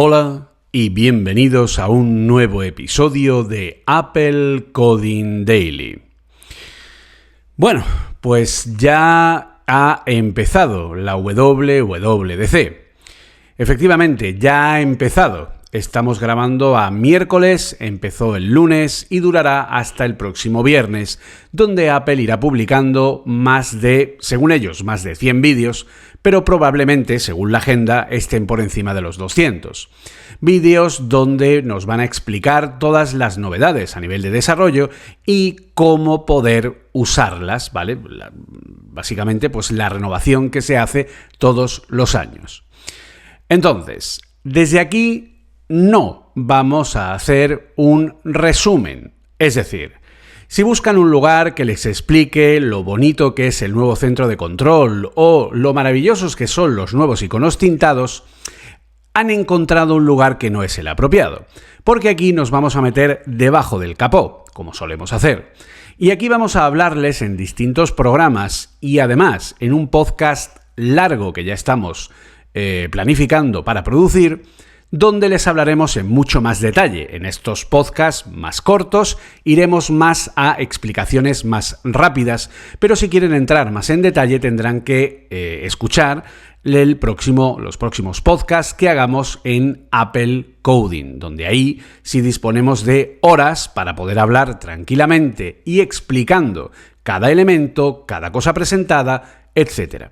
Hola y bienvenidos a un nuevo episodio de Apple Coding Daily. Bueno, pues ya ha empezado la WWDC. Efectivamente, ya ha empezado. Estamos grabando a miércoles, empezó el lunes y durará hasta el próximo viernes, donde Apple irá publicando según ellos, más de 100 vídeos, pero probablemente, según la agenda, estén por encima de los 200. Vídeos donde nos van a explicar todas las novedades a nivel de desarrollo y cómo poder usarlas, ¿vale? Básicamente, pues la renovación que se hace todos los años. Entonces, desde aquí no vamos a hacer un resumen, es decir, si buscan un lugar que les explique lo bonito que es el nuevo centro de control o lo maravillosos que son los nuevos iconos tintados, han encontrado un lugar que no es el apropiado, porque aquí nos vamos a meter debajo del capó, como solemos hacer. Y aquí vamos a hablarles en distintos programas y además en un podcast largo que ya estamos planificando para producir, donde les hablaremos en mucho más detalle. En estos podcasts más cortos iremos más a explicaciones más rápidas, pero si quieren entrar más en detalle tendrán que escuchar los próximos podcasts que hagamos en Apple Coding, donde ahí sí disponemos de horas para poder hablar tranquilamente y explicando cada elemento, cada cosa presentada, etc.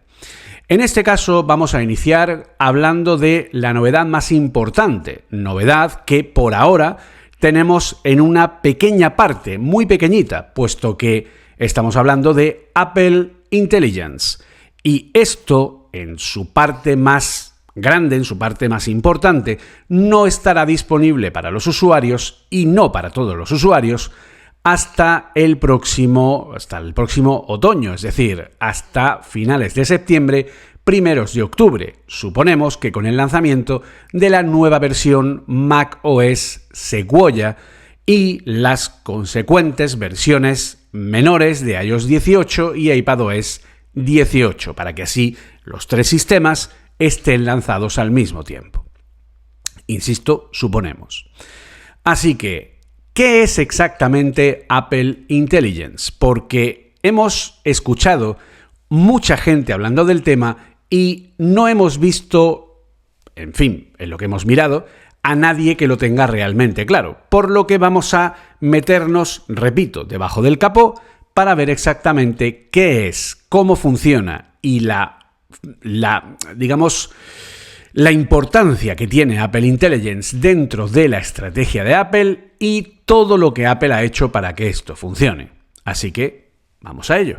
En este caso vamos a iniciar hablando de la novedad más importante, novedad que por ahora tenemos en una pequeña parte, muy pequeñita, puesto que estamos hablando de Apple Intelligence. Y esto, en su parte más grande, en su parte más importante, no estará disponible para los usuarios y no para todos los usuarios hasta el próximo otoño, es decir, hasta finales de septiembre, primeros de octubre. Suponemos que con el lanzamiento de la nueva versión macOS Sequoia y las consecuentes versiones menores de iOS 18 y iPadOS 18, para que así los tres sistemas estén lanzados al mismo tiempo. Insisto, suponemos. Así que, ¿qué es exactamente Apple Intelligence? Porque hemos escuchado mucha gente hablando del tema y no hemos visto, en fin, en lo que hemos mirado, a nadie que lo tenga realmente claro. Por lo que vamos a meternos, repito, debajo del capó para ver exactamente qué es, cómo funciona y la importancia que tiene Apple Intelligence dentro de la estrategia de Apple y todo lo que Apple ha hecho para que esto funcione. Así que, vamos a ello.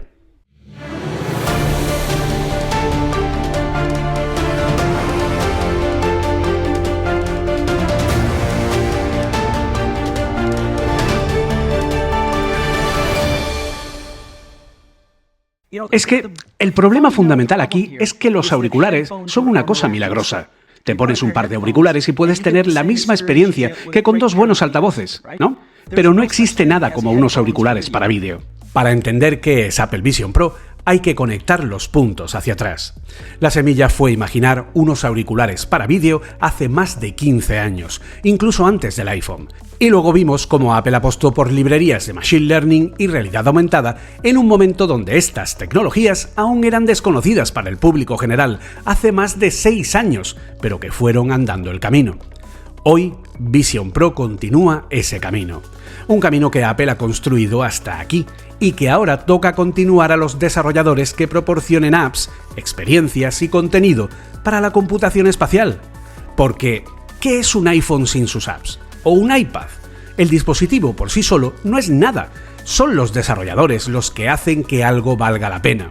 Es que el problema fundamental aquí es que los auriculares son una cosa milagrosa. Te pones un par de auriculares y puedes tener la misma experiencia que con dos buenos altavoces, ¿no? Pero no existe nada como unos auriculares para vídeo. Para entender qué es Apple Vision Pro, hay que conectar los puntos hacia atrás. La semilla fue imaginar unos auriculares para vídeo hace más de 15 años, incluso antes del iPhone. Y luego vimos cómo Apple apostó por librerías de Machine Learning y realidad aumentada en un momento donde estas tecnologías aún eran desconocidas para el público general hace más de 6 años, pero que fueron andando el camino. Hoy, Vision Pro continúa ese camino. Un camino que Apple ha construido hasta aquí y que ahora toca continuar a los desarrolladores que proporcionen apps, experiencias y contenido para la computación espacial. Porque, ¿qué es un iPhone sin sus apps? ¿O un iPad? El dispositivo por sí solo no es nada. Son los desarrolladores los que hacen que algo valga la pena.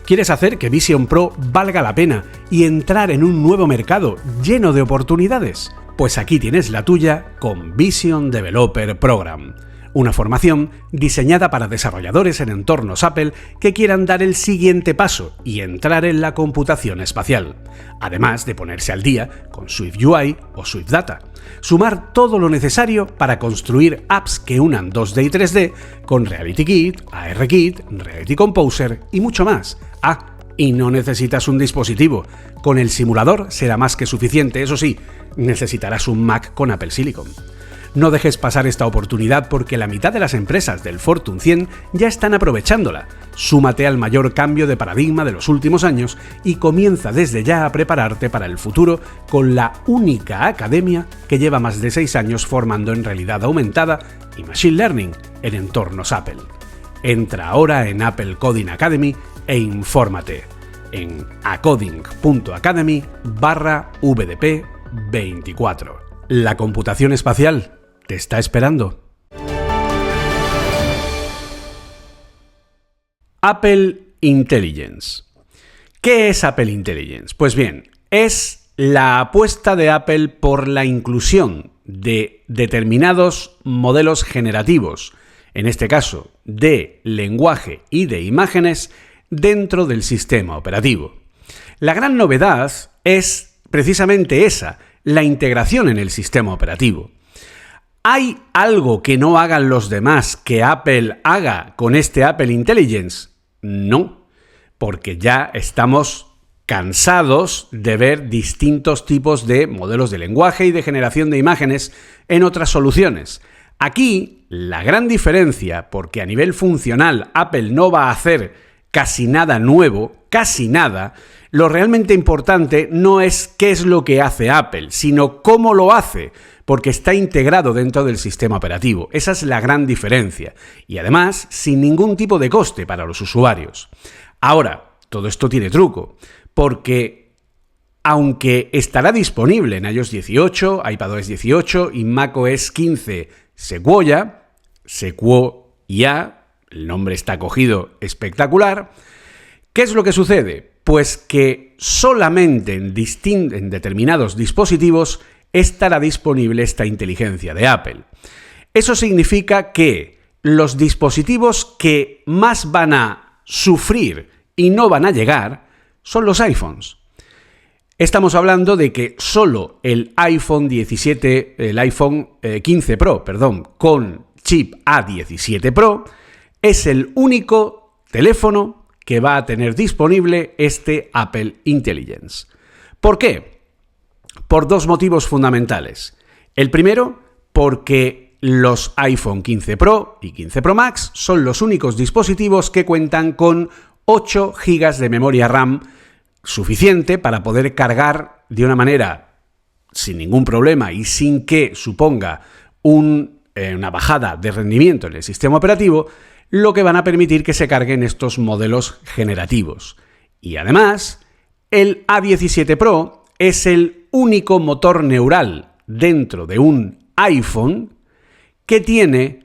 ¿Quieres hacer que Vision Pro valga la pena y entrar en un nuevo mercado lleno de oportunidades? Pues aquí tienes la tuya con Vision Developer Program. Una formación diseñada para desarrolladores en entornos Apple que quieran dar el siguiente paso y entrar en la computación espacial, además de ponerse al día con SwiftUI o SwiftData. Sumar todo lo necesario para construir apps que unan 2D y 3D con RealityKit, ARKit, Reality Composer y mucho más. Y no necesitas un dispositivo. Con el simulador será más que suficiente. Eso sí, necesitarás un Mac con Apple Silicon. No dejes pasar esta oportunidad porque la mitad de las empresas del Fortune 100 ya están aprovechándola. Súmate al mayor cambio de paradigma de los últimos años y comienza desde ya a prepararte para el futuro con la única academia que lleva más de 6 años formando en realidad aumentada y Machine Learning en entornos Apple. Entra ahora en Apple Coding Academy e infórmate en acoding.academy/VDP24. La computación espacial te está esperando. Apple Intelligence. ¿Qué es Apple Intelligence? Pues bien, es la apuesta de Apple por la inclusión de determinados modelos generativos, en este caso de lenguaje y de imágenes, dentro del sistema operativo. La gran novedad es precisamente esa, la integración en el sistema operativo. ¿Hay algo que no hagan los demás que Apple haga con este Apple Intelligence? No, porque ya estamos cansados de ver distintos tipos de modelos de lenguaje y de generación de imágenes en otras soluciones. Aquí, la gran diferencia, porque a nivel funcional Apple no va a hacer casi nada nuevo, casi nada, lo realmente importante no es qué es lo que hace Apple, sino cómo lo hace, porque está integrado dentro del sistema operativo. Esa es la gran diferencia. Y además, sin ningún tipo de coste para los usuarios. Ahora, todo esto tiene truco, porque aunque estará disponible en iOS 18, iPadOS 18 y macOS 15 Sequoia, el nombre está cogido espectacular, ¿qué es lo que sucede? Pues que solamente en determinados dispositivos estará disponible esta inteligencia de Apple. Eso significa que los dispositivos que más van a sufrir y no van a llegar son los iPhones. Estamos hablando de que solo el iPhone 15 Pro, con chip A17 Pro, es el único teléfono que va a tener disponible este Apple Intelligence. ¿Por qué? Por dos motivos fundamentales. El primero, porque los iPhone 15 Pro y 15 Pro Max son los únicos dispositivos que cuentan con 8 GB de memoria RAM suficiente para poder cargar de una manera sin ningún problema y sin que suponga una bajada de rendimiento en el sistema operativo, lo que van a permitir que se carguen estos modelos generativos. Y además, el A17 Pro es el único motor neural dentro de un iPhone que tiene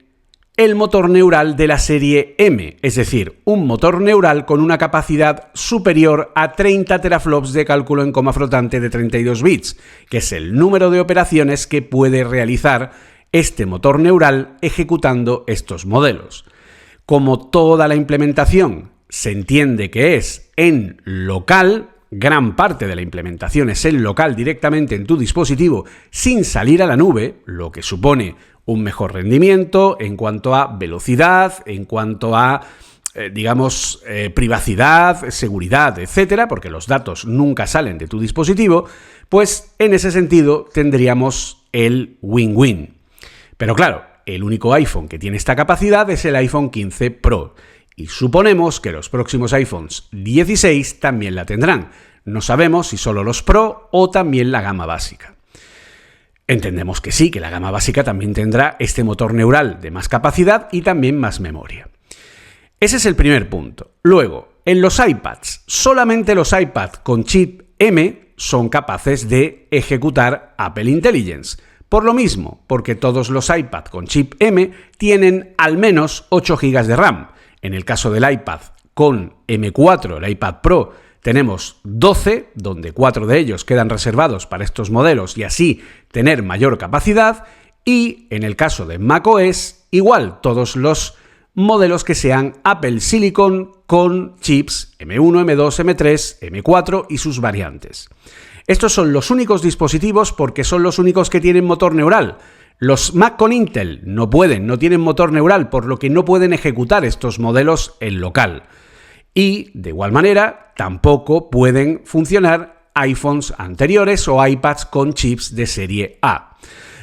el motor neural de la serie M, es decir, un motor neural con una capacidad superior a 30 teraflops de cálculo en coma flotante de 32 bits, que es el número de operaciones que puede realizar este motor neural ejecutando estos modelos. Como toda la implementación se entiende que es en local, gran parte de la implementación es en local directamente en tu dispositivo sin salir a la nube, lo que supone un mejor rendimiento en cuanto a velocidad, en cuanto a, privacidad, seguridad, etcétera, porque los datos nunca salen de tu dispositivo, pues en ese sentido tendríamos el win-win. Pero claro, el único iPhone que tiene esta capacidad es el iPhone 15 Pro. Y suponemos que los próximos iPhones 16 también la tendrán. No sabemos si solo los Pro o también la gama básica. Entendemos que sí, que la gama básica también tendrá este motor neural de más capacidad y también más memoria. Ese es el primer punto. Luego, en los iPads, solamente los iPads con chip M son capaces de ejecutar Apple Intelligence. Por lo mismo, porque todos los iPad con chip M tienen al menos 8 GB de RAM. En el caso del iPad con M4, el iPad Pro, tenemos 12, donde 4 de ellos quedan reservados para estos modelos y así tener mayor capacidad. Y en el caso de macOS, igual, todos los modelos que sean Apple Silicon con chips M1, M2, M3, M4 y sus variantes. Estos son los únicos dispositivos porque son los únicos que tienen motor neural. Los Mac con Intel no tienen motor neural, por lo que no pueden ejecutar estos modelos en local. Y, de igual manera, tampoco pueden funcionar iPhones anteriores o iPads con chips de serie A.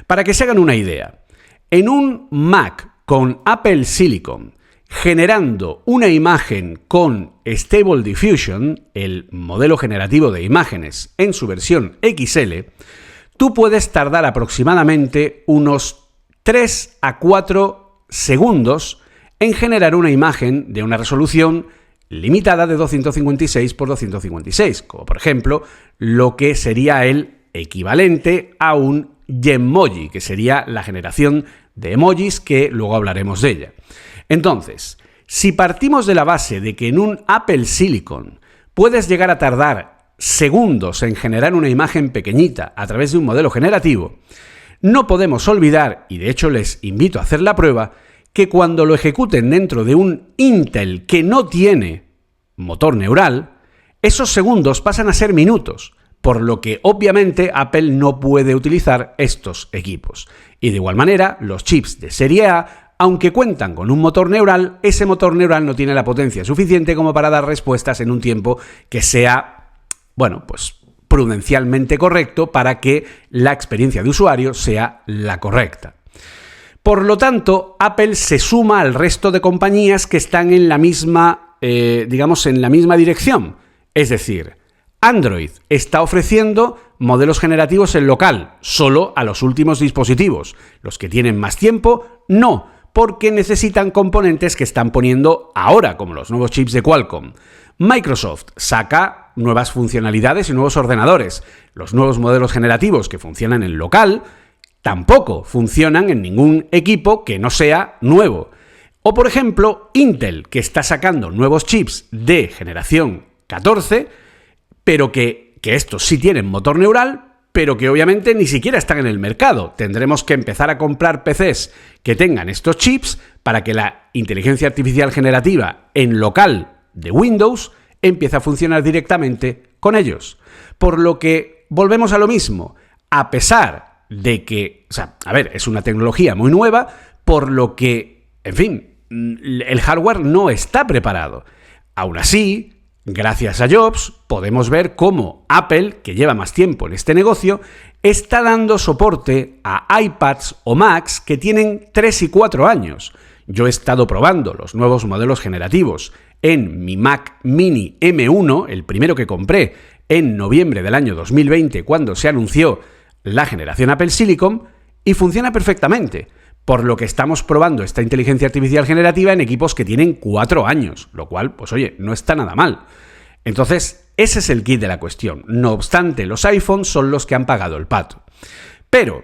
Para que se hagan una idea, en un Mac con Apple Silicon generando una imagen con Stable Diffusion, el modelo generativo de imágenes en su versión XL, tú puedes tardar aproximadamente unos 3 a 4 segundos en generar una imagen de una resolución limitada de 256 por 256, como por ejemplo lo que sería el equivalente a un Genmoji, que sería la generación de emojis, que luego hablaremos de ella. Entonces, si partimos de la base de que en un Apple Silicon puedes llegar a tardar segundos en generar una imagen pequeñita a través de un modelo generativo, no podemos olvidar, y de hecho les invito a hacer la prueba, que cuando lo ejecuten dentro de un Intel que no tiene motor neural, esos segundos pasan a ser minutos, por lo que obviamente Apple no puede utilizar estos equipos. Y de igual manera, los chips de serie A, aunque cuentan con un motor neural, ese motor neural no tiene la potencia suficiente como para dar respuestas en un tiempo que sea, pues prudencialmente correcto para que la experiencia de usuario sea la correcta. Por lo tanto, Apple se suma al resto de compañías que están en la misma, en la misma dirección. Es decir, Android está ofreciendo modelos generativos en local, solo a los últimos dispositivos. Los que tienen más tiempo, no, porque necesitan componentes que están poniendo ahora, como los nuevos chips de Qualcomm. Microsoft saca nuevas funcionalidades y nuevos ordenadores. Los nuevos modelos generativos que funcionan en local tampoco funcionan en ningún equipo que no sea nuevo. O, por ejemplo, Intel, que está sacando nuevos chips de generación 14, pero que estos sí tienen motor neural, pero que obviamente ni siquiera están en el mercado. Tendremos que empezar a comprar PCs que tengan estos chips para que la inteligencia artificial generativa en local de Windows empiece a funcionar directamente con ellos. Por lo que volvemos a lo mismo. A pesar de que, es una tecnología muy nueva, por lo que, el hardware no está preparado. Aún así, gracias a Jobs, podemos ver cómo Apple, que lleva más tiempo en este negocio, está dando soporte a iPads o Macs que tienen 3 y 4 años. Yo he estado probando los nuevos modelos generativos en mi Mac Mini M1, el primero que compré en noviembre del año 2020, cuando se anunció la generación Apple Silicon, y funciona perfectamente. Por lo que estamos probando esta inteligencia artificial generativa en equipos que tienen 4 años, lo cual, no está nada mal. Entonces, ese es el kit de la cuestión. No obstante, los iPhones son los que han pagado el pato. Pero,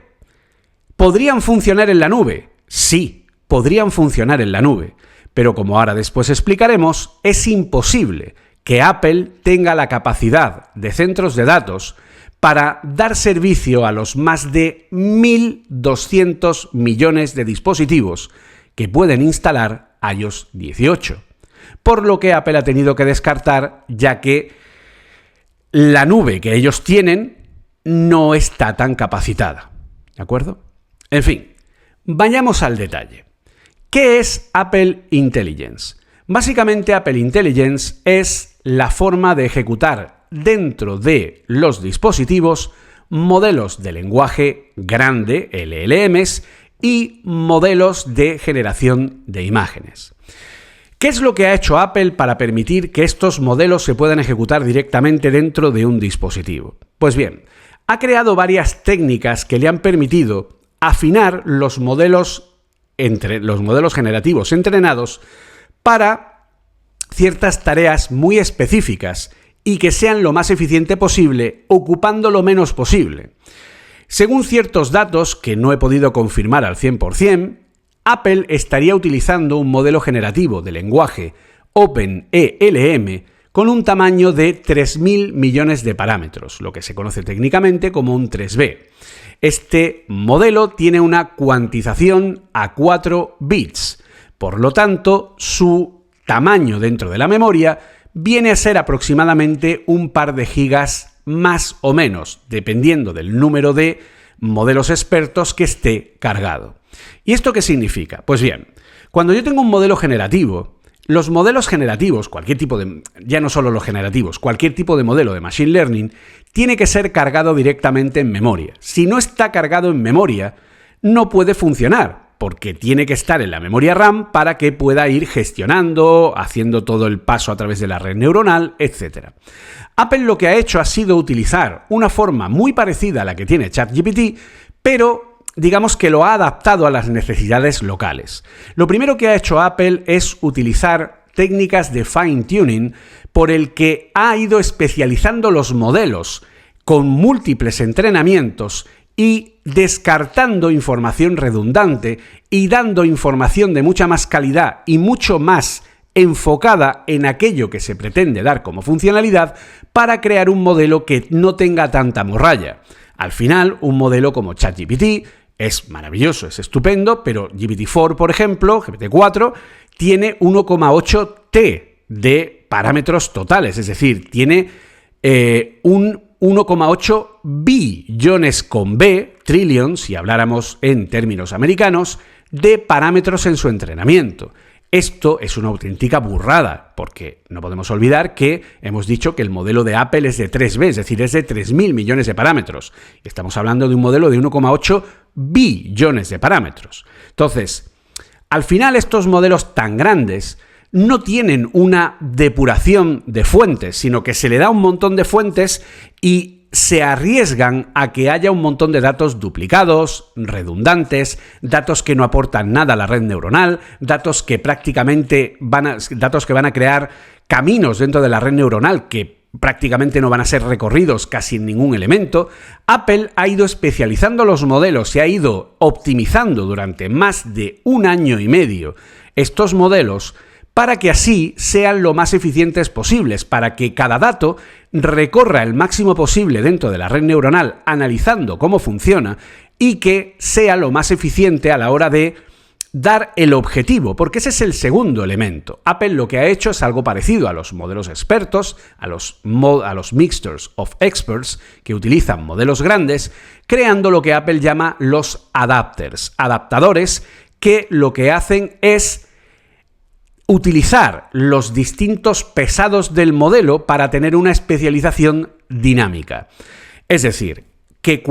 ¿podrían funcionar en la nube? Sí, podrían funcionar en la nube. Pero como ahora después explicaremos, es imposible que Apple tenga la capacidad de centros de datos para dar servicio a los más de 1.200 millones de dispositivos que pueden instalar iOS 18. Por lo que Apple ha tenido que descartar, ya que la nube que ellos tienen no está tan capacitada. ¿De acuerdo? En fin, vayamos al detalle. ¿Qué es Apple Intelligence? Básicamente, Apple Intelligence es la forma de ejecutar dentro de los dispositivos modelos de lenguaje grande, LLMs, y modelos de generación de imágenes. ¿Qué es lo que ha hecho Apple para permitir que estos modelos se puedan ejecutar directamente dentro de un dispositivo? Pues bien, ha creado varias técnicas que le han permitido afinar los modelos generativos entrenados para ciertas tareas muy específicas y que sean lo más eficiente posible, ocupando lo menos posible. Según ciertos datos que no he podido confirmar al 100%, Apple estaría utilizando un modelo generativo de lenguaje OpenELM con un tamaño de 3.000 millones de parámetros, lo que se conoce técnicamente como un 3B. Este modelo tiene una cuantización a 4 bits, por lo tanto, su tamaño dentro de la memoria viene a ser aproximadamente un par de gigas más o menos, dependiendo del número de modelos expertos que esté cargado. ¿Y esto qué significa? Pues bien, cuando yo tengo un modelo generativo, los modelos generativos, cualquier tipo de, ya no solo los generativos, cualquier tipo de modelo de Machine Learning, tiene que ser cargado directamente en memoria. Si no está cargado en memoria, no puede funcionar, porque tiene que estar en la memoria RAM para que pueda ir gestionando, haciendo todo el paso a través de la red neuronal, etc. Apple lo que ha hecho ha sido utilizar una forma muy parecida a la que tiene ChatGPT, pero digamos que lo ha adaptado a las necesidades locales. Lo primero que ha hecho Apple es utilizar técnicas de fine-tuning por el que ha ido especializando los modelos con múltiples entrenamientos y descartando información redundante y dando información de mucha más calidad y mucho más enfocada en aquello que se pretende dar como funcionalidad para crear un modelo que no tenga tanta morralla. Al final, un modelo como ChatGPT es maravilloso, es estupendo, pero GPT-4, por ejemplo, GPT-4, tiene 1,8 T de parámetros totales, es decir, tiene un 1,8 billones con B, trillions, si habláramos en términos americanos, de parámetros en su entrenamiento. Esto es una auténtica burrada, porque no podemos olvidar que hemos dicho que el modelo de Apple es de 3B, es decir, es de 3.000 millones de parámetros. Estamos hablando de un modelo de 1,8 billones de parámetros. Entonces, al final estos modelos tan grandes no tienen una depuración de fuentes, sino que se le da un montón de fuentes y se arriesgan a que haya un montón de datos duplicados, redundantes, datos que no aportan nada a la red neuronal, datos que prácticamente van a crear caminos dentro de la red neuronal que prácticamente no van a ser recorridos casi en ningún elemento. Apple ha ido especializando los modelos y ha ido optimizando durante más de 1 año y medio estos modelos para que así sean lo más eficientes posibles, para que cada dato recorra el máximo posible dentro de la red neuronal analizando cómo funciona y que sea lo más eficiente a la hora de dar el objetivo, porque ese es el segundo elemento. Apple lo que ha hecho es algo parecido a los modelos expertos, a los mixtures of experts, que utilizan modelos grandes, creando lo que Apple llama los adapters, adaptadores que lo que hacen es utilizar los distintos pesados del modelo para tener una especialización dinámica. Es decir, que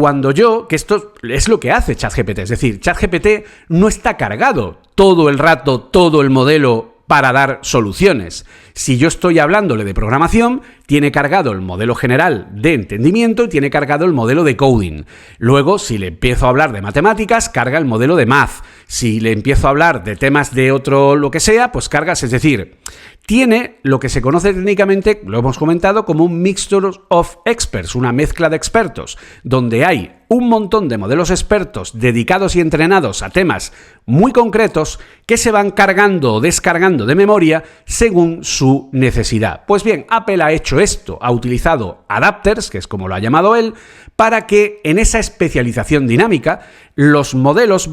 esto es lo que hace ChatGPT, es decir, ChatGPT no está cargado todo el rato, todo el modelo para dar soluciones. Si yo estoy hablándole de programación, tiene cargado el modelo general de entendimiento y tiene cargado el modelo de coding. Luego, si le empiezo a hablar de matemáticas, carga el modelo de math. Si le empiezo a hablar de temas de otro lo que sea, pues cargas, es decir, tiene lo que se conoce técnicamente, lo hemos comentado, como un mixture of experts, una mezcla de expertos, donde hay un montón de modelos expertos dedicados y entrenados a temas muy concretos que se van cargando o descargando de memoria según su necesidad. Pues bien, Apple ha hecho esto, ha utilizado adapters, que es como lo ha llamado él, para que en esa especialización dinámica los modelos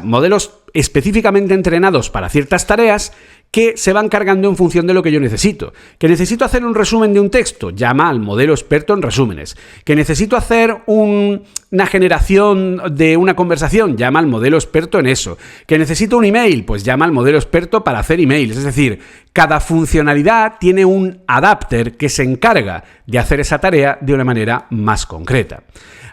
modelos específicamente entrenados para ciertas tareas que se van cargando en función de lo que yo necesito. Que necesito hacer un resumen de un texto, llama al modelo experto en resúmenes. Que necesito hacer una generación de una conversación, llama al modelo experto en eso. Que necesito un email, pues llama al modelo experto para hacer emails. Es decir, cada funcionalidad tiene un adapter que se encarga de hacer esa tarea de una manera más concreta.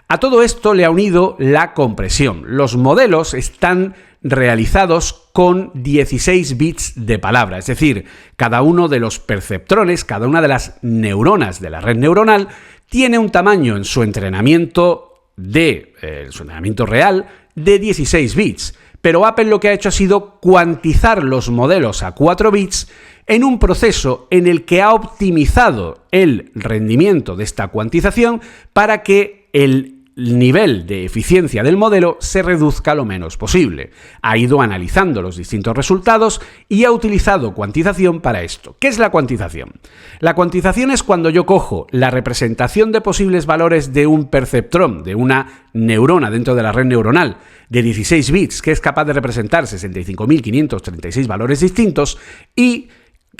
A todo esto le ha unido la compresión. Los modelos están realizados con 16 bits de palabra, es decir, cada uno de los perceptrones, cada una de las neuronas de la red neuronal tiene un tamaño en su entrenamiento real de 16 bits, pero Apple lo que ha hecho ha sido cuantizar los modelos a 4 bits en un proceso en el que ha optimizado el rendimiento de esta cuantización para que el nivel de eficiencia del modelo se reduzca lo menos posible. Ha ido analizando los distintos resultados y ha utilizado cuantización para esto. ¿Qué es la cuantización? La cuantización es cuando yo cojo la representación de posibles valores de un perceptrón, de una neurona dentro de la red neuronal, de 16 bits, que es capaz de representar 65.536 valores distintos, y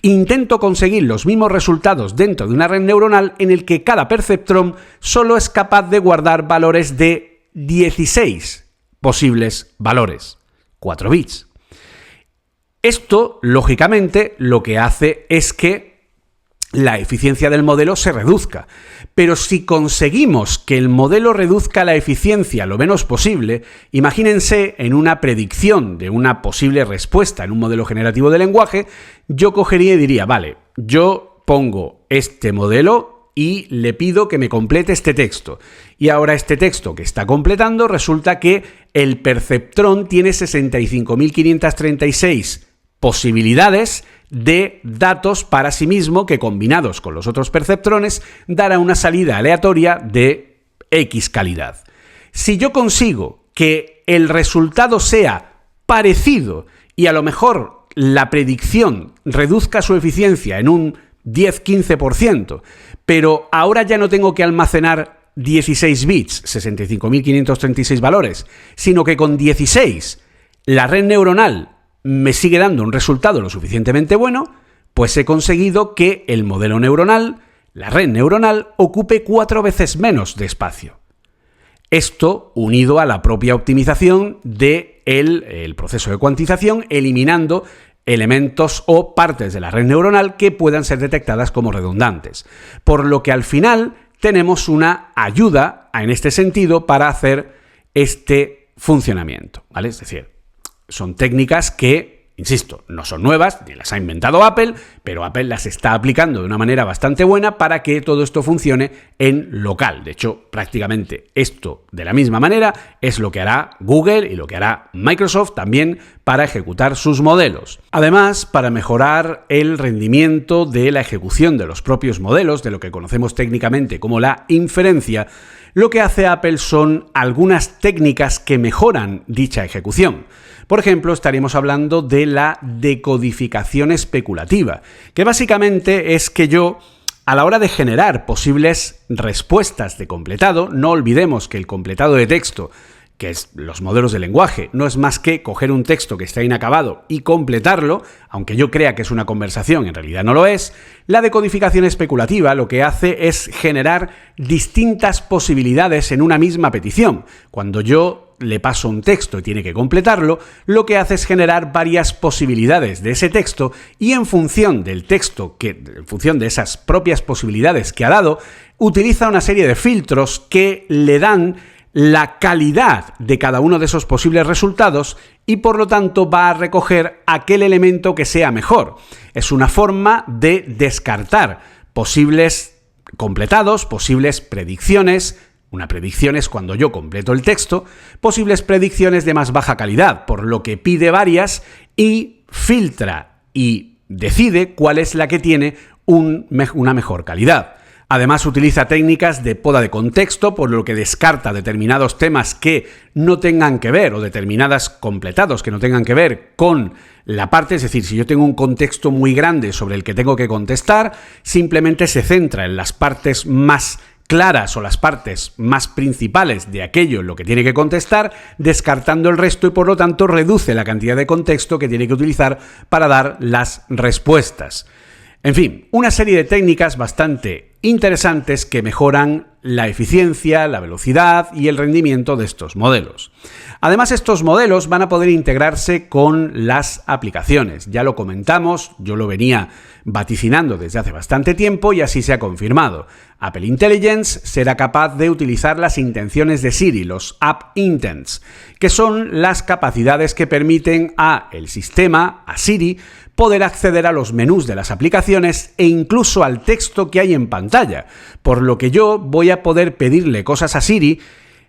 intento conseguir los mismos resultados dentro de una red neuronal en el que cada perceptrón solo es capaz de guardar valores de 16 posibles valores, 4 bits. Esto, lógicamente, lo que hace es que la eficiencia del modelo se reduzca. Pero si conseguimos que el modelo reduzca la eficiencia lo menos posible, imagínense en una predicción de una posible respuesta en un modelo generativo de lenguaje, yo cogería y diría, vale, yo pongo este modelo y le pido que me complete este texto. Y ahora este texto que está completando resulta que el perceptrón tiene 65.536 posibilidades de datos para sí mismo que combinados con los otros perceptrones dará una salida aleatoria de X calidad. Si yo consigo que el resultado sea parecido y a lo mejor la predicción reduzca su eficiencia en un 10-15%, pero ahora ya no tengo que almacenar 16 bits, 65.536 valores, sino que con 16 la red neuronal me sigue dando un resultado lo suficientemente bueno, pues he conseguido que el modelo neuronal, la red neuronal, ocupe 4 veces menos de espacio. Esto unido a la propia optimización del proceso de cuantización, eliminando elementos o partes de la red neuronal que puedan ser detectadas como redundantes. Por lo que al final tenemos una ayuda en este sentido para hacer este funcionamiento, ¿vale? Es decir, son técnicas que, insisto, no son nuevas, ni las ha inventado Apple, pero Apple las está aplicando de una manera bastante buena para que todo esto funcione en local. De hecho, prácticamente esto de la misma manera es lo que hará Google y lo que hará Microsoft también para ejecutar sus modelos. Además, para mejorar el rendimiento de la ejecución de los propios modelos, de lo que conocemos técnicamente como la inferencia, lo que hace Apple son algunas técnicas que mejoran dicha ejecución. Por ejemplo, estaríamos hablando de la decodificación especulativa, que básicamente es que yo, a la hora de generar posibles respuestas de completado, no olvidemos que el completado de texto, que es los modelos de lenguaje, no es más que coger un texto que está inacabado y completarlo, aunque yo crea que es una conversación, en realidad no lo es. La decodificación especulativa lo que hace es generar distintas posibilidades en una misma petición. Cuando yo le paso un texto y tiene que completarlo, lo que hace es generar varias posibilidades de ese texto y en función del texto, en función de esas propias posibilidades que ha dado, utiliza una serie de filtros que le dan la calidad de cada uno de esos posibles resultados y por lo tanto va a recoger aquel elemento que sea mejor. Es una forma de descartar posibles completados, posibles predicciones. Una predicción es cuando yo completo el texto, posibles predicciones de más baja calidad, por lo que pide varias y filtra y decide cuál es la que tiene una mejor calidad. Además, utiliza técnicas de poda de contexto, por lo que descarta determinados temas que no tengan que ver, o determinadas completados que no tengan que ver con la parte, es decir, si yo tengo un contexto muy grande sobre el que tengo que contestar, simplemente se centra en las partes más claras o las partes más principales de aquello en lo que tiene que contestar, descartando el resto y por lo tanto reduce la cantidad de contexto que tiene que utilizar para dar las respuestas. En fin, una serie de técnicas bastante interesantes que mejoran la eficiencia, la velocidad y el rendimiento de estos modelos. Además, estos modelos van a poder integrarse con las aplicaciones. Ya lo comentamos, yo lo venía vaticinando desde hace bastante tiempo y así se ha confirmado. Apple Intelligence será capaz de utilizar las intenciones de Siri, los App Intents, que son las capacidades que permiten a Siri, poder acceder a los menús de las aplicaciones e incluso al texto que hay en pantalla, por lo que yo voy a poder pedirle cosas a Siri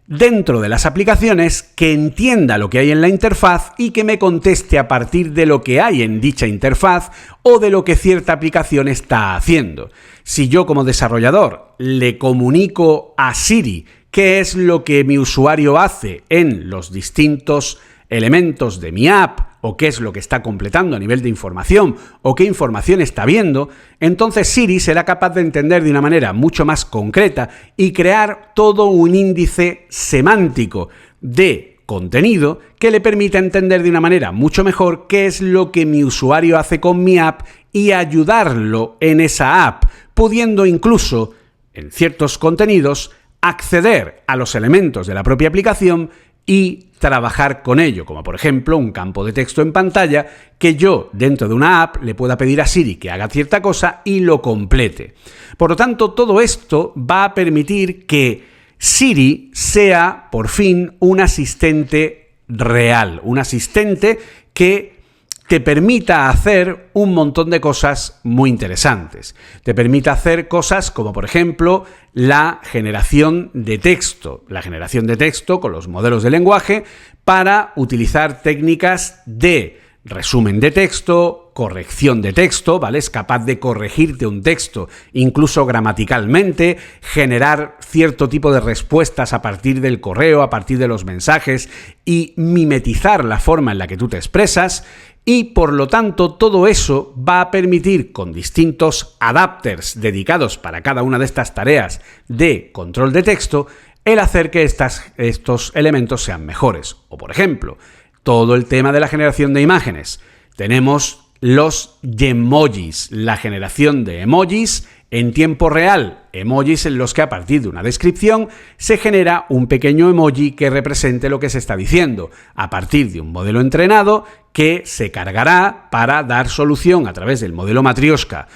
dentro de las aplicaciones que entienda lo que hay en la interfaz y que me conteste a partir de lo que hay en dicha interfaz o de lo que cierta aplicación está haciendo. Si yo como desarrollador le comunico a Siri qué es lo que mi usuario hace en los distintos elementos de mi app o qué es lo que está completando a nivel de información o qué información está viendo, entonces Siri será capaz de entender de una manera mucho más concreta y crear todo un índice semántico de contenido que le permita entender de una manera mucho mejor qué es lo que mi usuario hace con mi app y ayudarlo en esa app, pudiendo incluso, en ciertos contenidos, acceder a los elementos de la propia aplicación y trabajar con ello, como por ejemplo un campo de texto en pantalla que yo dentro de una app le pueda pedir a Siri que haga cierta cosa y lo complete. Por lo tanto, todo esto va a permitir que Siri sea por fin un asistente real, un asistente que te permita hacer un montón de cosas muy interesantes. Te permite hacer cosas como, por ejemplo, la generación de texto. La generación de texto con los modelos de lenguaje para utilizar técnicas de resumen de texto, corrección de texto, ¿vale? Es capaz de corregirte un texto, incluso gramaticalmente, generar cierto tipo de respuestas a partir del correo, a partir de los mensajes y mimetizar la forma en la que tú te expresas. Y por lo tanto, todo eso va a permitir, con distintos adapters dedicados para cada una de estas tareas de control de texto, el hacer que estos elementos sean mejores. O, por ejemplo, todo el tema de la generación de imágenes. Tenemos los Yemojis, la generación de emojis en tiempo real, emojis en los que a partir de una descripción se genera un pequeño emoji que represente lo que se está diciendo, a partir de un modelo entrenado que se cargará para dar solución a través del modelo Matryoshka.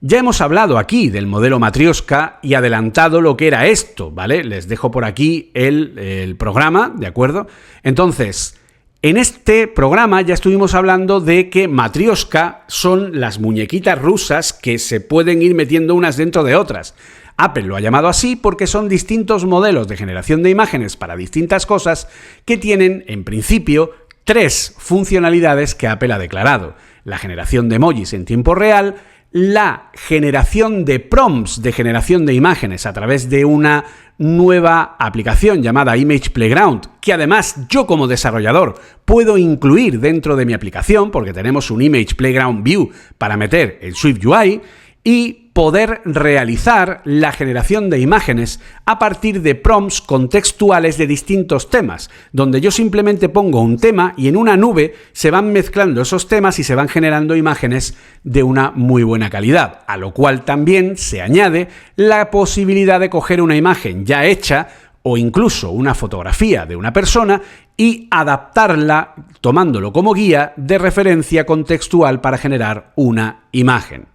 Ya hemos hablado aquí del modelo Matryoshka y adelantado lo que era esto, ¿vale? Les dejo por aquí el programa, ¿de acuerdo? Entonces, en este programa ya estuvimos hablando de que Matryoshka son las muñequitas rusas que se pueden ir metiendo unas dentro de otras. Apple lo ha llamado así porque son distintos modelos de generación de imágenes para distintas cosas que tienen, en principio, 3 funcionalidades que Apple ha declarado. La generación de emojis en tiempo real, la generación de prompts de generación de imágenes a través de una nueva aplicación llamada Image Playground, que además yo como desarrollador puedo incluir dentro de mi aplicación, porque tenemos un Image Playground View para meter el SwiftUI, y poder realizar la generación de imágenes a partir de prompts contextuales de distintos temas, donde yo simplemente pongo un tema y en una nube se van mezclando esos temas y se van generando imágenes de una muy buena calidad, a lo cual también se añade la posibilidad de coger una imagen ya hecha o incluso una fotografía de una persona y adaptarla tomándolo como guía de referencia contextual para generar una imagen.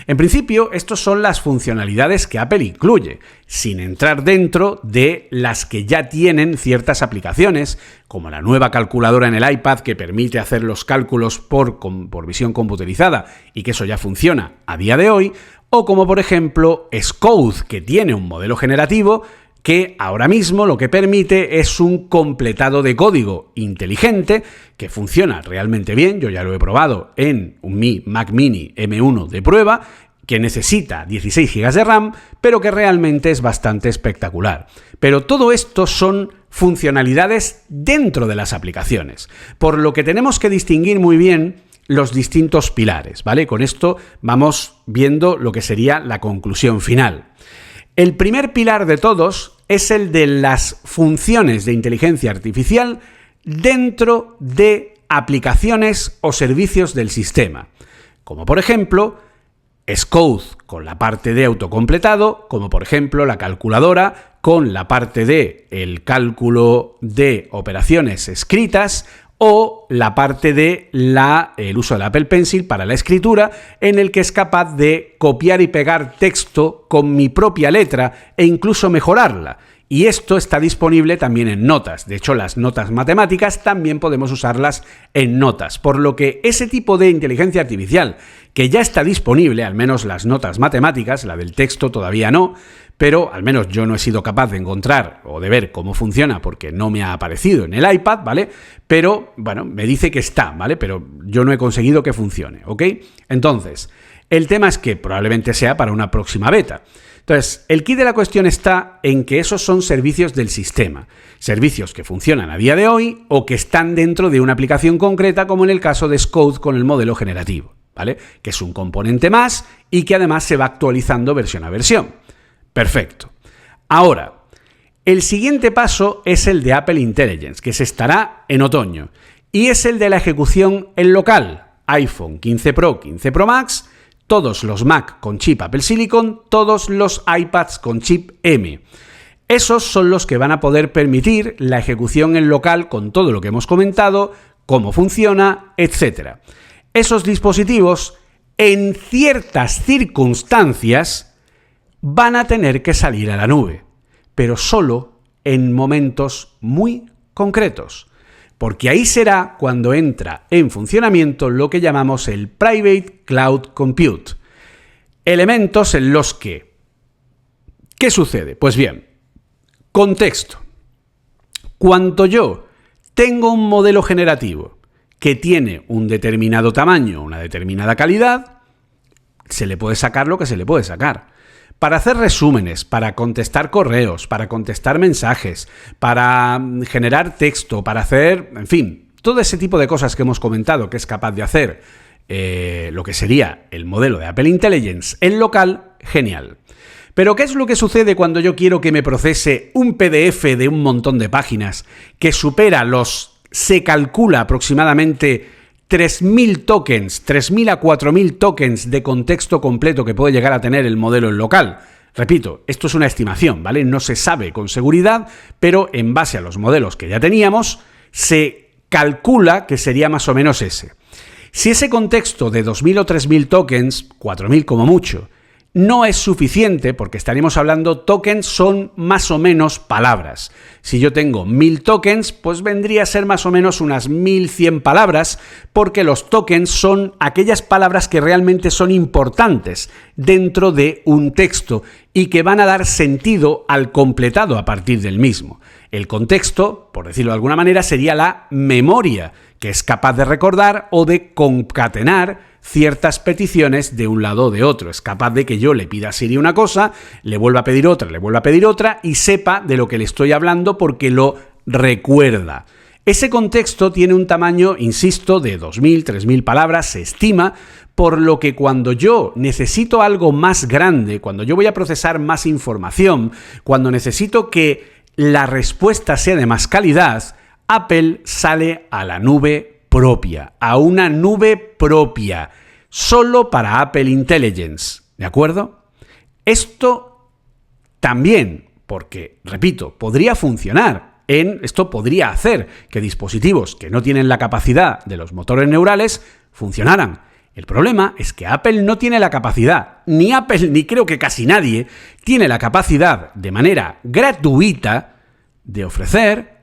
En principio, estas son las funcionalidades que Apple incluye, sin entrar dentro de las que ya tienen ciertas aplicaciones, como la nueva calculadora en el iPad que permite hacer los cálculos por visión computerizada y que eso ya funciona a día de hoy, o como por ejemplo Xcode, que tiene un modelo generativo que ahora mismo lo que permite es un completado de código inteligente que funciona realmente bien. Yo ya lo he probado en mi Mac Mini M1 de prueba, que necesita 16 GB de RAM, pero que realmente es bastante espectacular. Pero todo esto son funcionalidades dentro de las aplicaciones, por lo que tenemos que distinguir muy bien los distintos pilares, ¿vale? Con esto vamos viendo lo que sería la conclusión final. El primer pilar de todos es el de las funciones de inteligencia artificial dentro de aplicaciones o servicios del sistema, como por ejemplo Xcode con la parte de autocompletado, como por ejemplo la calculadora con la parte de el cálculo de operaciones escritas, o la parte de el uso del Apple Pencil para la escritura, en el que es capaz de copiar y pegar texto con mi propia letra e incluso mejorarla. Y esto está disponible también en notas. De hecho, las notas matemáticas también podemos usarlas en notas. Por lo que ese tipo de inteligencia artificial, que ya está disponible, al menos las notas matemáticas, la del texto todavía no, pero al menos yo no he sido capaz de encontrar o de ver cómo funciona porque no me ha aparecido en el iPad, ¿vale? Pero, bueno, me dice que está, ¿vale? Pero yo no he conseguido que funcione, ¿ok? Entonces, el tema es que probablemente sea para una próxima beta. Entonces, el quid de la cuestión está en que esos son servicios del sistema, servicios que funcionan a día de hoy o que están dentro de una aplicación concreta, como en el caso de Xcode con el modelo generativo, ¿vale? Que es un componente más y que además se va actualizando versión a versión. Perfecto. Ahora, el siguiente paso es el de Apple Intelligence, que se estará en otoño, y es el de la ejecución en local, iPhone 15 Pro, 15 Pro Max, todos los Mac con chip Apple Silicon, todos los iPads con chip M. Esos son los que van a poder permitir la ejecución en local con todo lo que hemos comentado, cómo funciona, etc. Esos dispositivos, en ciertas circunstancias, van a tener que salir a la nube, pero solo en momentos muy concretos, porque ahí será cuando entra en funcionamiento lo que llamamos el Private Cloud Compute. Elementos en los que... ¿Qué sucede? Pues bien, contexto. Cuando yo tengo un modelo generativo que tiene un determinado tamaño, una determinada calidad, se le puede sacar lo que se le puede sacar. Para hacer resúmenes, para contestar correos, para contestar mensajes, para generar texto, para hacer, en fin, todo ese tipo de cosas que hemos comentado que es capaz de hacer lo que sería el modelo de Apple Intelligence en local, genial. Pero ¿qué es lo que sucede cuando yo quiero que me procese un PDF de un montón de páginas que supera se calcula aproximadamente 3.000 tokens, 3.000 a 4.000 tokens de contexto completo que puede llegar a tener el modelo en local? Repito, esto es una estimación, ¿vale? No se sabe con seguridad, pero en base a los modelos que ya teníamos, se calcula que sería más o menos ese. Si ese contexto de 2.000 o 3.000 tokens, 4.000 como mucho, no es suficiente, porque estaríamos hablando, tokens son más o menos palabras. Si yo tengo 1.000 tokens, pues vendría a ser más o menos unas 1.100 palabras, porque los tokens son aquellas palabras que realmente son importantes dentro de un texto y que van a dar sentido al completado a partir del mismo. El contexto, por decirlo de alguna manera, sería la memoria, que es capaz de recordar o de concatenar ciertas peticiones de un lado o de otro. Es capaz de que yo le pida a Siri una cosa, le vuelva a pedir otra y sepa de lo que le estoy hablando porque lo recuerda. Ese contexto tiene un tamaño, insisto, de 2.000, 3.000 palabras, se estima, por lo que cuando yo necesito algo más grande, cuando yo voy a procesar más información, cuando necesito que la respuesta sea de más calidad, Apple sale a la nube propia, a una nube propia, solo para Apple Intelligence, ¿de acuerdo? Esto también, porque, repito, podría funcionar. Esto podría hacer que dispositivos que no tienen la capacidad de los motores neurales funcionaran. El problema es que Apple no tiene la capacidad, ni Apple, ni creo que casi nadie, tiene la capacidad de manera gratuita de ofrecer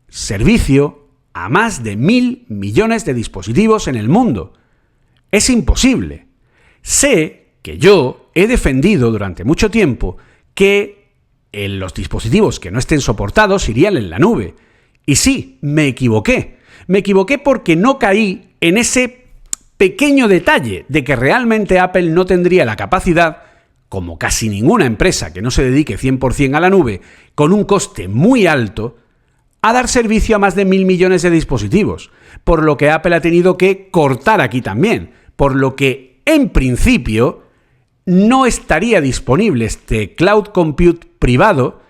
servicio a más de 1.000 millones de dispositivos en el mundo. Es imposible. Sé que yo he defendido durante mucho tiempo que los dispositivos que no estén soportados irían en la nube. Y sí, me equivoqué. Me equivoqué porque no caí en ese pequeño detalle de que realmente Apple no tendría la capacidad, como casi ninguna empresa que no se dedique 100% a la nube, con un coste muy alto, a dar servicio a más de 1.000 millones de dispositivos, por lo que Apple ha tenido que cortar aquí también, por lo que, en principio, no estaría disponible este Cloud Compute privado,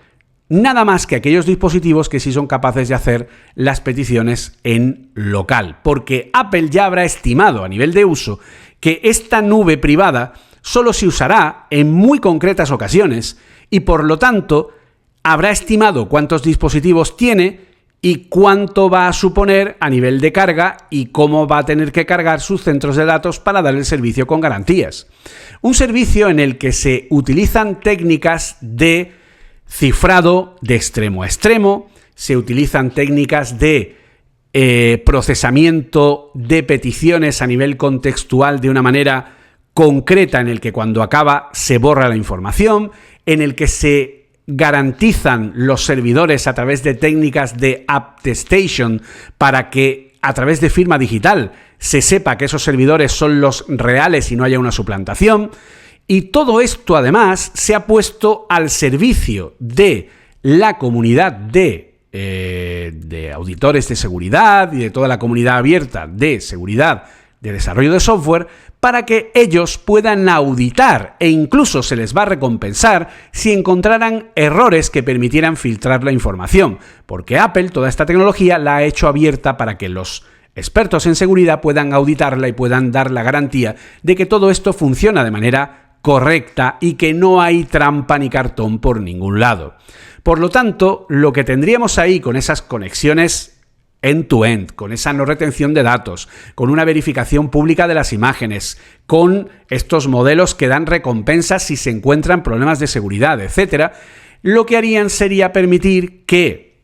nada más que aquellos dispositivos que sí son capaces de hacer las peticiones en local, porque Apple ya habrá estimado a nivel de uso que esta nube privada solo se usará en muy concretas ocasiones y, por lo tanto, habrá estimado cuántos dispositivos tiene y cuánto va a suponer a nivel de carga y cómo va a tener que cargar sus centros de datos para dar el servicio con garantías. Un servicio en el que se utilizan técnicas de cifrado de extremo a extremo, se utilizan técnicas de procesamiento de peticiones a nivel contextual de una manera concreta en el que cuando acaba se borra la información, en el que se garantizan los servidores a través de técnicas de attestation para que a través de firma digital se sepa que esos servidores son los reales y no haya una suplantación. Y todo esto además se ha puesto al servicio de la comunidad de auditores de seguridad y de toda la comunidad abierta de seguridad de desarrollo de software para que ellos puedan auditar e incluso se les va a recompensar si encontraran errores que permitieran filtrar la información, porque Apple toda esta tecnología la ha hecho abierta para que los expertos en seguridad puedan auditarla y puedan dar la garantía de que todo esto funciona de manera correcta y que no hay trampa ni cartón por ningún lado. Por lo tanto, lo que tendríamos ahí con esas conexiones end-to-end, con esa no retención de datos, con una verificación pública de las imágenes, con estos modelos que dan recompensas si se encuentran problemas de seguridad, etcétera, lo que harían sería permitir que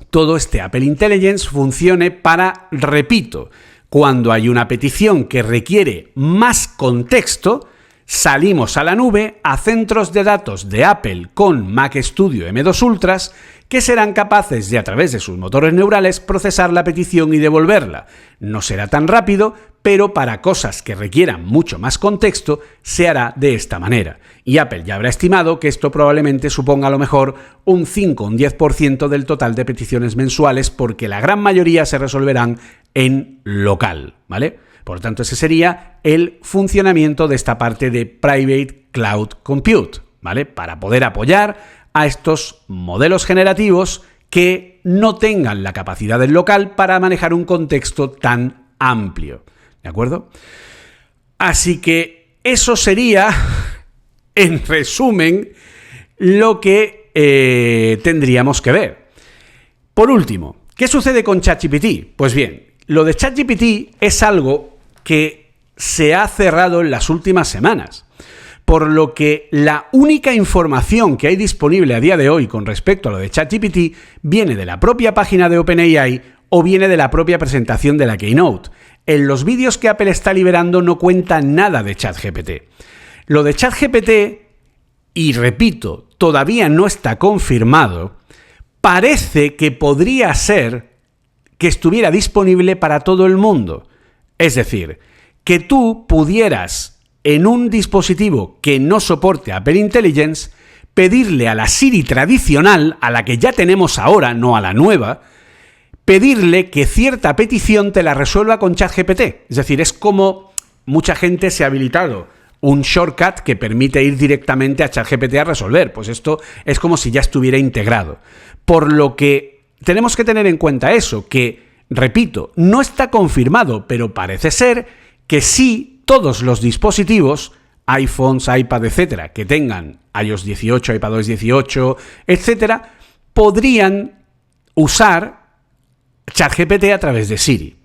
todo este Apple Intelligence funcione para, repito, cuando hay una petición que requiere más contexto, salimos a la nube a centros de datos de Apple con Mac Studio M2 Ultras que serán capaces de, a través de sus motores neurales, procesar la petición y devolverla. No será tan rápido, pero para cosas que requieran mucho más contexto, se hará de esta manera. Y Apple ya habrá estimado que esto probablemente suponga a lo mejor un 5 o un 10% del total de peticiones mensuales, porque la gran mayoría se resolverán en local, ¿vale? Por lo tanto, ese sería el funcionamiento de esta parte de Private Cloud Compute, ¿vale? Para poder apoyar a estos modelos generativos que no tengan la capacidad del local para manejar un contexto tan amplio, ¿de acuerdo? Así que eso sería, en resumen, lo que tendríamos que ver. Por último, ¿qué sucede con ChatGPT? Pues bien, lo de ChatGPT es algo que se ha cerrado en las últimas semanas, por lo que la única información que hay disponible a día de hoy con respecto a lo de ChatGPT viene de la propia página de OpenAI o viene de la propia presentación de la Keynote. En los vídeos que Apple está liberando no cuenta nada de ChatGPT. Lo de ChatGPT, y repito, todavía no está confirmado, parece que podría ser que estuviera disponible para todo el mundo. Es decir, que tú pudieras, en un dispositivo que no soporte Apple Intelligence, pedirle a la Siri tradicional, a la que ya tenemos ahora, no a la nueva, pedirle que cierta petición te la resuelva con ChatGPT. Es decir, es como mucha gente se ha habilitado un shortcut que permite ir directamente a ChatGPT a resolver. Pues esto es como si ya estuviera integrado. Por lo que tenemos que tener en cuenta eso, que, repito, no está confirmado, pero parece ser que sí todos los dispositivos, iPhones, iPad, etcétera, que tengan iOS 18, iPadOS 18, etcétera, podrían usar ChatGPT a través de Siri.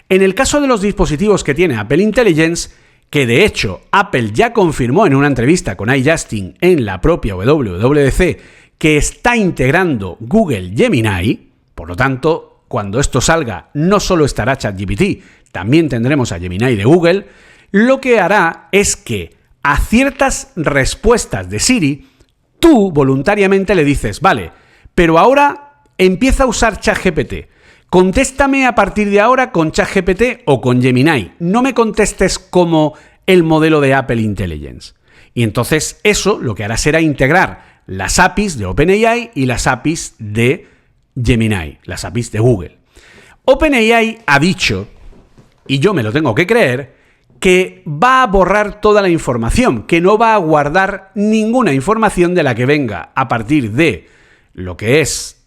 En el caso de los dispositivos que tiene Apple Intelligence, que de hecho Apple ya confirmó en una entrevista con iJustin en la propia WWDC que está integrando Google Gemini, por lo tanto, cuando esto salga no solo estará ChatGPT, también tendremos a Gemini de Google, lo que hará es que a ciertas respuestas de Siri, tú voluntariamente le dices, vale, pero ahora empieza a usar ChatGPT. Contéstame a partir de ahora con ChatGPT o con Gemini. No me contestes como el modelo de Apple Intelligence. Y entonces eso lo que hará será integrar las APIs de OpenAI y las APIs de Gemini, las APIs de Google. OpenAI ha dicho, y yo me lo tengo que creer, que va a borrar toda la información, que no va a guardar ninguna información de la que venga a partir de lo que es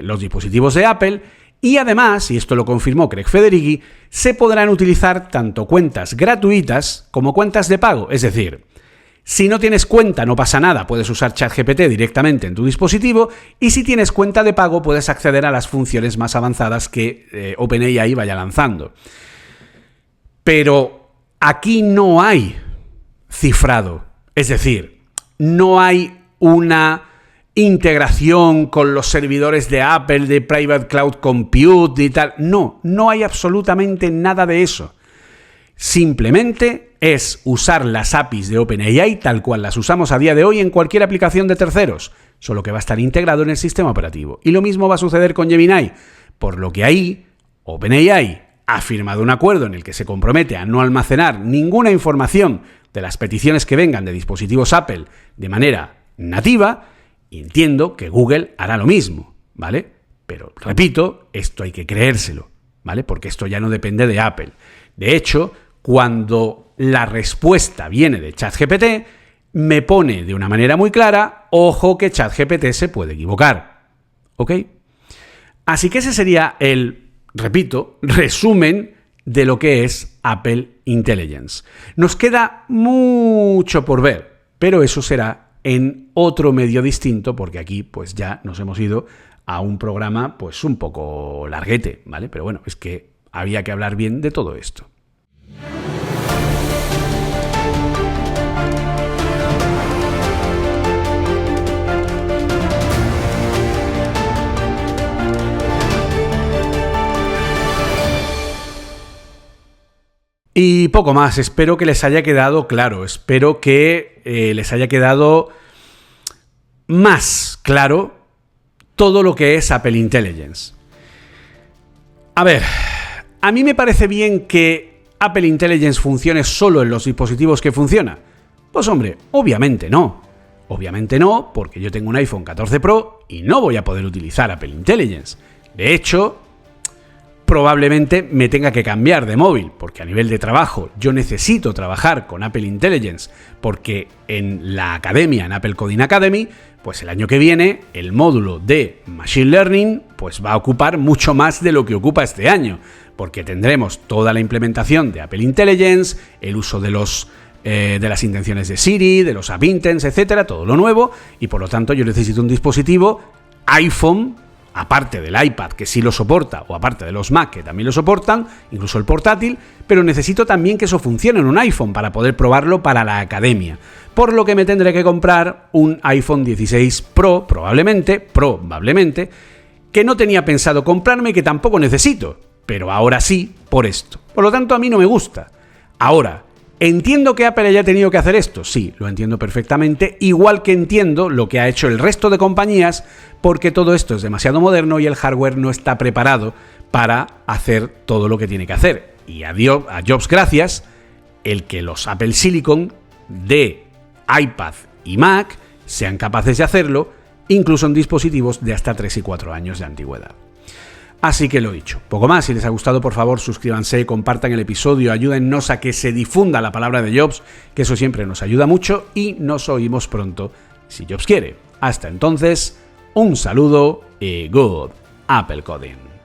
los dispositivos de Apple, y además, y esto lo confirmó Craig Federighi, se podrán utilizar tanto cuentas gratuitas como cuentas de pago. Es decir, si no tienes cuenta no pasa nada, puedes usar ChatGPT directamente en tu dispositivo, y si tienes cuenta de pago puedes acceder a las funciones más avanzadas que OpenAI vaya lanzando. Pero aquí no hay cifrado, es decir, no hay una integración con los servidores de Apple, de Private Cloud Compute y tal. No hay absolutamente nada de eso. Simplemente es usar las APIs de OpenAI tal cual las usamos a día de hoy en cualquier aplicación de terceros, solo que va a estar integrado en el sistema operativo. Y lo mismo va a suceder con Gemini, por lo que ahí OpenAI ha firmado un acuerdo en el que se compromete a no almacenar ninguna información de las peticiones que vengan de dispositivos Apple de manera nativa, y entiendo que Google hará lo mismo, ¿vale? Pero, repito, esto hay que creérselo, ¿vale? Porque esto ya no depende de Apple. De hecho, cuando la respuesta viene de ChatGPT, me pone de una manera muy clara, ojo que ChatGPT se puede equivocar, ¿ok? Así que ese sería el, repito, resumen de lo que es Apple Intelligence. Nos queda mucho por ver, pero eso será en otro medio distinto, porque aquí pues ya nos hemos ido a un programa pues un poco larguete, ¿vale? Pero bueno, es que había que hablar bien de todo esto. Y poco más, espero que les haya quedado claro, espero que les haya quedado más claro todo lo que es Apple Intelligence. A ver, a mí me parece bien que Apple Intelligence funcione solo en los dispositivos que funciona. Pues hombre, obviamente no. Obviamente no, porque yo tengo un iPhone 14 Pro y no voy a poder utilizar Apple Intelligence. De hecho, probablemente me tenga que cambiar de móvil, porque a nivel de trabajo yo necesito trabajar con Apple Intelligence, porque en la academia, en Apple Coding Academy, pues el año que viene el módulo de Machine Learning pues va a ocupar mucho más de lo que ocupa este año, porque tendremos toda la implementación de Apple Intelligence, el uso de las intenciones de Siri, de los App Intents, etcétera, todo lo nuevo, y por lo tanto yo necesito un dispositivo iPhone, aparte del iPad, que sí lo soporta, o aparte de los Mac, que también lo soportan, incluso el portátil, pero necesito también que eso funcione en un iPhone para poder probarlo para la academia. Por lo que me tendré que comprar un iPhone 16 Pro, probablemente, que no tenía pensado comprarme y que tampoco necesito, pero ahora sí, por esto. Por lo tanto, a mí no me gusta. Ahora, ¿entiendo que Apple haya tenido que hacer esto? Sí, lo entiendo perfectamente, igual que entiendo lo que ha hecho el resto de compañías, porque todo esto es demasiado moderno y el hardware no está preparado para hacer todo lo que tiene que hacer. Y a Jobs gracias, el que los Apple Silicon de iPad y Mac sean capaces de hacerlo, incluso en dispositivos de hasta 3 y 4 años de antigüedad. Así que lo dicho, poco más. Si les ha gustado, por favor, suscríbanse, compartan el episodio, ayúdennos a que se difunda la palabra de Jobs, que eso siempre nos ayuda mucho, y nos oímos pronto, si Jobs quiere. Hasta entonces, un saludo y good Apple Coding.